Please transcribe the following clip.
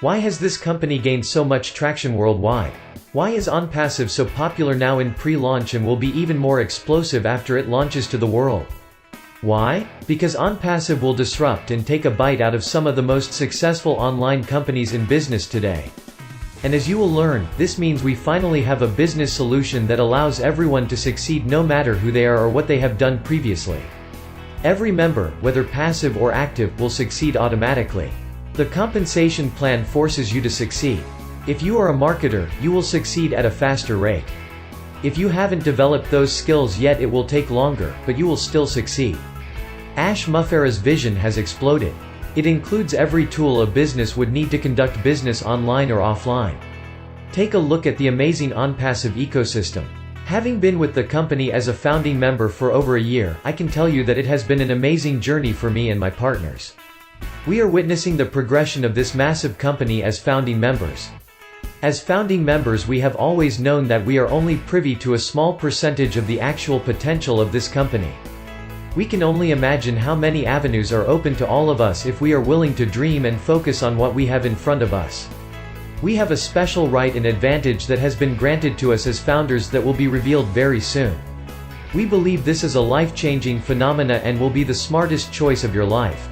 Why has this company gained so much traction worldwide? Why is Onpassive so popular now in pre-launch and will be even more explosive after it launches to the world? Why? Because Onpassive will disrupt and take a bite out of some of the most successful online companies in business today. And as you will learn, this means we finally have a business solution that allows everyone to succeed no matter who they are or what they have done previously. Every member, whether passive or active, will succeed automatically. The compensation plan forces you to succeed. If you are a marketer, you will succeed at a faster rate. If you haven't developed those skills yet, it will take longer, but you will still succeed. Ash Mufareh's vision has exploded. It includes every tool a business would need to conduct business online or offline. Take a look at the amazing Onpassive ecosystem. Having been with the company as a founding member for over a year, I can tell you that it has been an amazing journey for me and my partners. We are witnessing the progression of this massive company as founding members. As founding members, we have always known that we are only privy to a small percentage of the actual potential of this company. We can only imagine how many avenues are open to all of us if we are willing to dream and focus on what we have in front of us. We have a special right and advantage that has been granted to us as founders that will be revealed very soon. We believe this is a life-changing phenomena and will be the smartest choice of your life.